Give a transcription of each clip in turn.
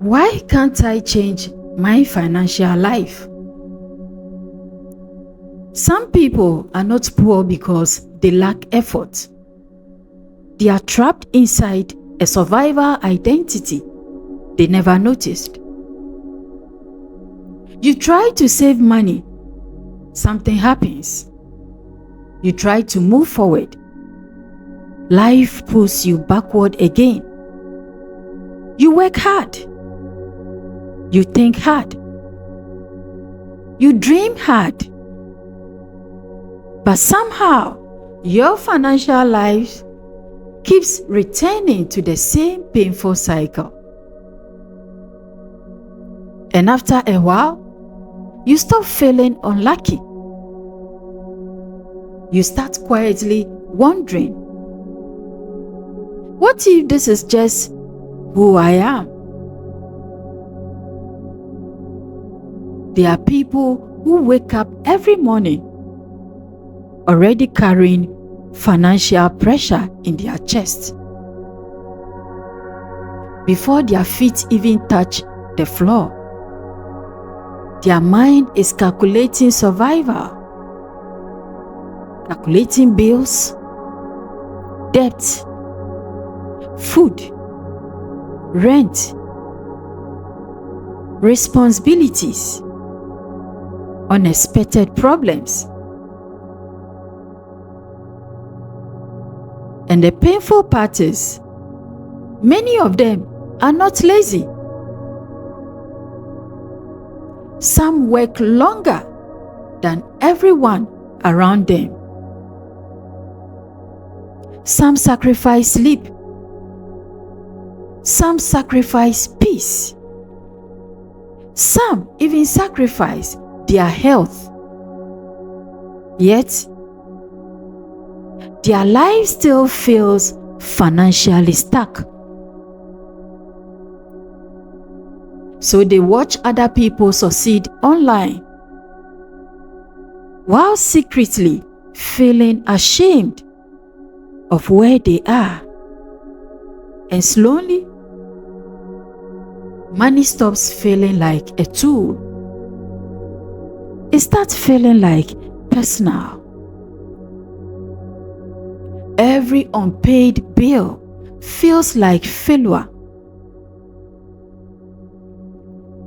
Why can't I change my financial life? Some people are not poor because they lack effort. They are trapped inside a survival identity they never noticed. You try to save money, something happens. You try to move forward, life pulls you backward again. You work hard. You think hard. You dream hard. But somehow, your financial life keeps returning to the same painful cycle. And after a while, you stop feeling unlucky. You start quietly wondering, what if this is just who I am? There are people who wake up every morning already carrying financial pressure in their chest. Before their feet even touch the floor, their mind is calculating survival, calculating bills, debt, food, rent, responsibilities, unexpected problems. And the painful part is, many of them are not lazy. Some work longer than everyone around them. Some sacrifice sleep. Some sacrifice peace. Some even sacrifice their health. Yet, their life still feels financially stuck. So they watch other people succeed online, while secretly feeling ashamed of where they are. And slowly, money stops feeling like a tool. It starts feeling like personal. Every unpaid bill feels like failure.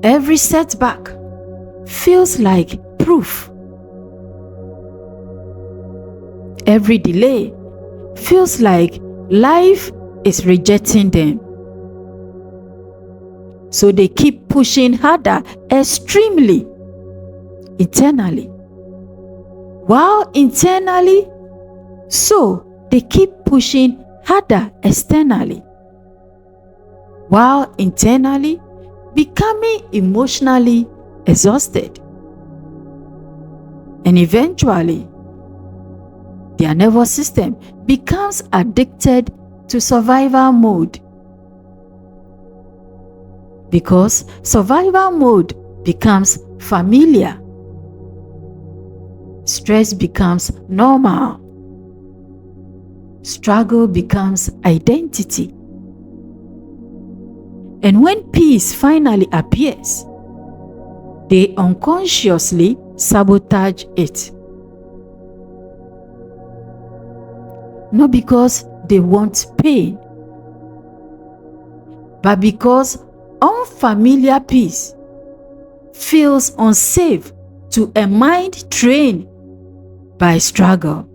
Every setback feels like proof. Every delay feels like life is rejecting them. So they keep pushing harder extremely, internally. While internally, so they keep pushing harder externally. While internally, becoming emotionally exhausted. And eventually, their nervous system becomes addicted to survival mode. Because survival mode becomes familiar. Stress becomes normal. Struggle becomes identity. And when peace finally appears, they unconsciously sabotage it. Not because they want pain, but because unfamiliar peace feels unsafe to a mind trained by struggle.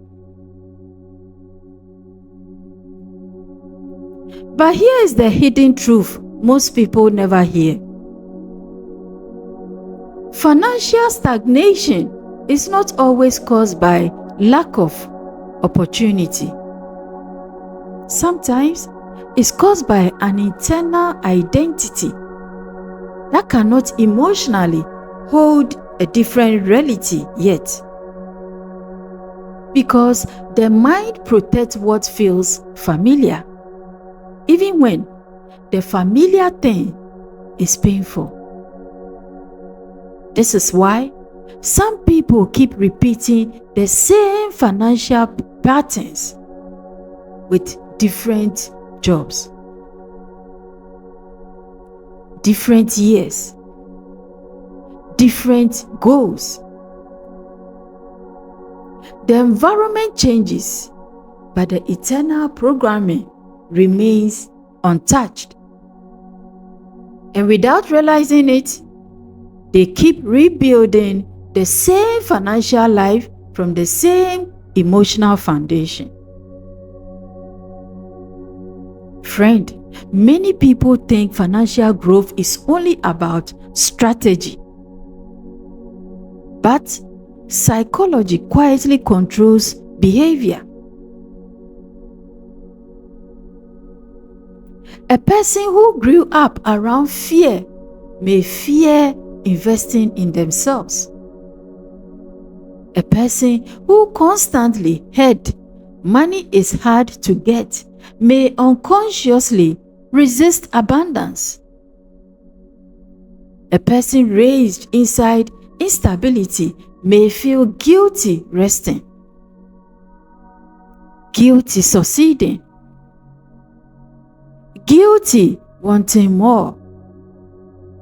But here is the hidden truth most people never hear. Financial stagnation is not always caused by lack of opportunity. Sometimes it's caused by an internal identity that cannot emotionally hold a different reality yet. Because the mind protects what feels familiar, even when the familiar thing is painful. This is why some people keep repeating the same financial patterns with different jobs. different years, different goals. The environment changes, but the eternal programming remains untouched. And without realizing it, they keep rebuilding the same financial life from the same emotional foundation. Friend, many people think financial growth is only about strategy. But psychology quietly controls behavior. A person who grew up around fear may fear investing in themselves. A person who constantly heard money is hard to get may unconsciously resist abundance. A person raised inside instability may feel guilty resting, guilty succeeding, guilty wanting more.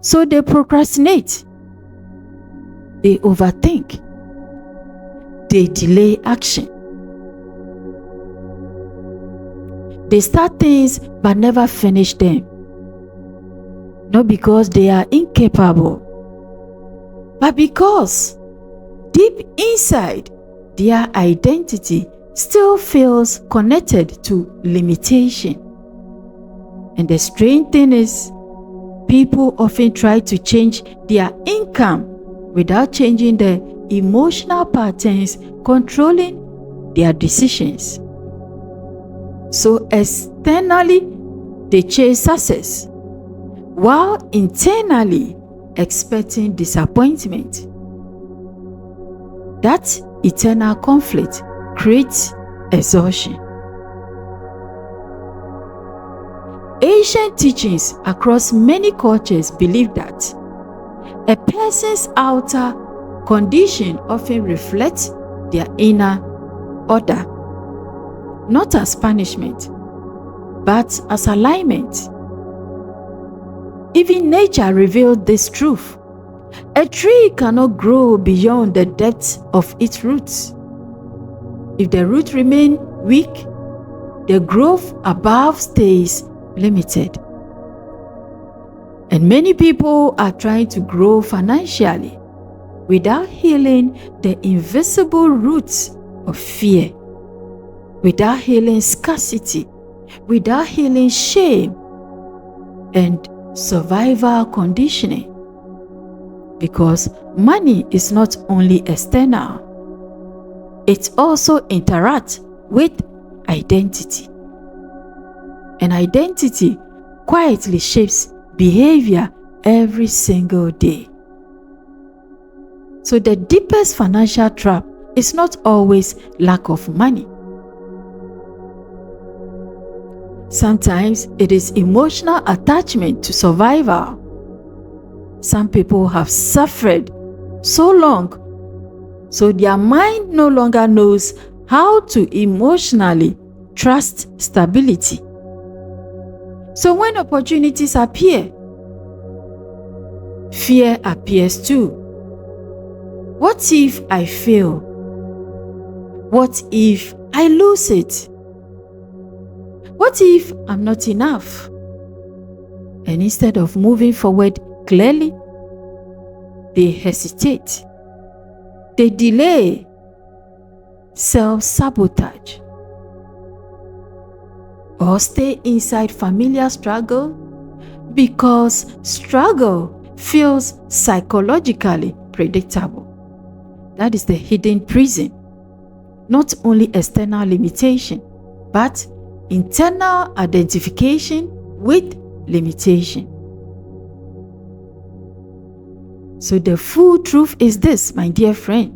So they procrastinate, they overthink, they delay action. They start things but never finish them. Not because they are incapable, but because deep inside, their identity still feels connected to limitation. And the strange thing is, people often try to change their income without changing the emotional patterns controlling their decisions. So externally, they chase success, while internally expecting disappointment. That eternal conflict creates exhaustion. Ancient teachings across many cultures believe that a person's outer condition often reflects their inner order, not as punishment, but as alignment. Even nature revealed this truth. A tree cannot grow beyond the depth of its roots. If the root remains weak, the growth above stays limited. And many people are trying to grow financially without healing the invisible roots of fear, without healing scarcity, without healing shame and survival conditioning. Because money is not only external, it also interacts with identity. And identity quietly shapes behavior every single day. So the deepest financial trap is not always lack of money. Sometimes it is emotional attachment to survival. Some people have suffered so long, so their mind no longer knows how to emotionally trust stability. So when opportunities appear, fear appears too. What if I fail? What if I lose it? What if I'm not enough? And instead of moving forward clearly, they hesitate, they delay, self-sabotage, or stay inside familiar struggle because struggle feels psychologically predictable. That is the hidden prison. Not only external limitation, but internal identification with limitation. So the full truth is this, my dear friend.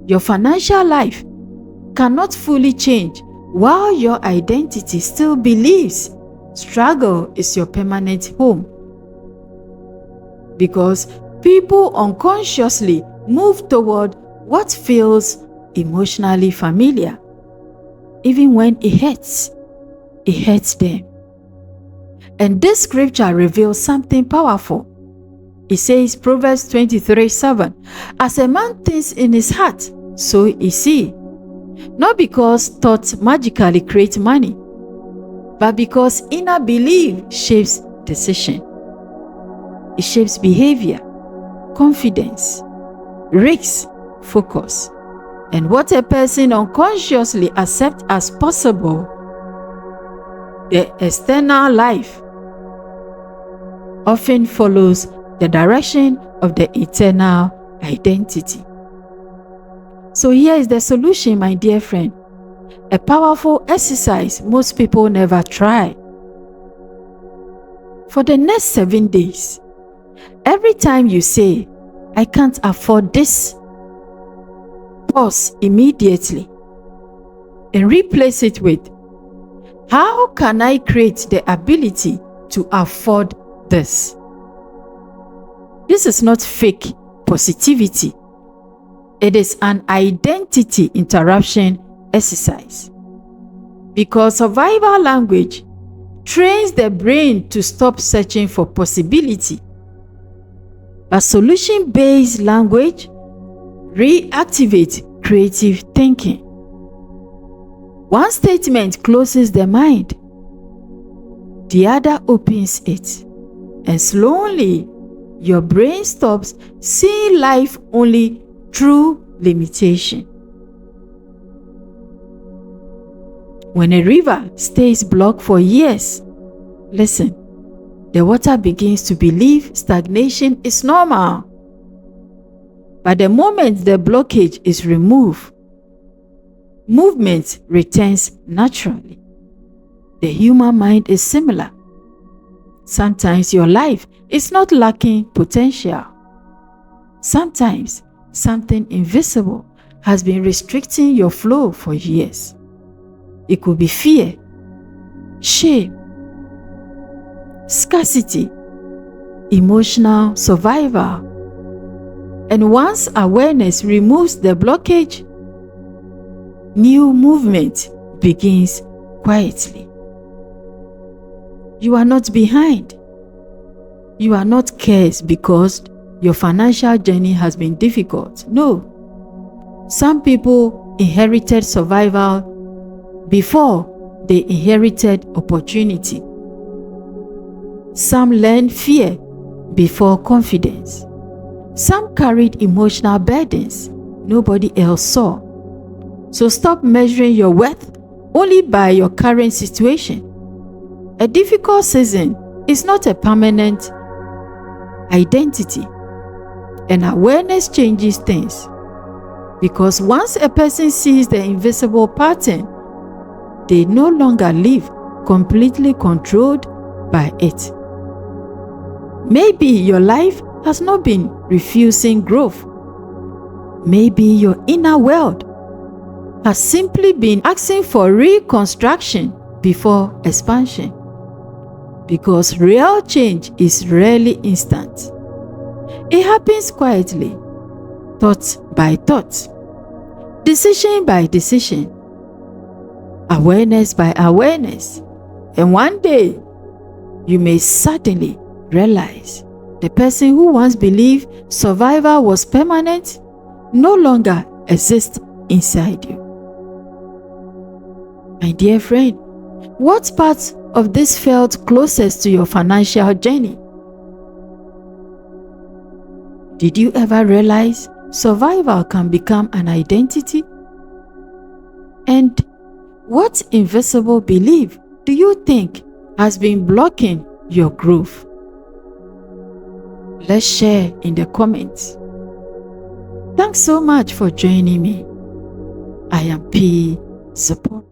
Your financial life cannot fully change while your identity still believes struggle is your permanent home. Because people unconsciously move toward what feels emotionally familiar. Even when it hurts them. And this scripture reveals something powerful. It says, Proverbs 23:7, as a man thinks in his heart, so is he. Not because thoughts magically create money, but because inner belief shapes decision. It shapes behavior, confidence, risks, focus, and what a person unconsciously accepts as possible. The external life often follows the direction of the eternal identity. So here is the solution, my dear friend. A powerful exercise most people never try. For the next 7 days, every time you say, I can't afford this, pause immediately and replace it with, how can I create the ability to afford this? This is not fake positivity. It is an identity interruption exercise. Because survival language trains the brain to stop searching for possibility. But solution-based language reactivates creative thinking. One statement closes the mind, the other opens it, and slowly your brain stops seeing life only through limitation. When a river stays blocked for years, listen, the water begins to believe stagnation is normal. But the moment the blockage is removed, movement returns naturally. The human mind is similar. Sometimes your life is not lacking potential. Sometimes something invisible has been restricting your flow for years. It could be fear, shame, scarcity, emotional survival. And once awareness removes the blockage, new movement begins quietly. You are not behind. You are not cursed because your financial journey has been difficult. No. Some people inherited survival before they inherited opportunity. Some learned fear before confidence. Some carried emotional burdens nobody else saw. So stop measuring your worth only by your current situation. A difficult season is not a permanent identity. And awareness changes things. Because once a person sees the invisible pattern, they no longer live completely controlled by it. Maybe your life has not been refusing growth. Maybe your inner world has simply been asking for reconstruction before expansion. Because real change is rarely instant. It happens quietly, thought by thought, decision by decision, awareness by awareness. And one day, you may suddenly realize the person who once believed survival was permanent no longer exists inside you. My dear friend, what part of this felt closest to your financial journey? Did you ever realize survival can become an identity? And what invisible belief do you think has been blocking your growth? Let's share in the comments. Thanks so much for joining me. I am ThePZipporah.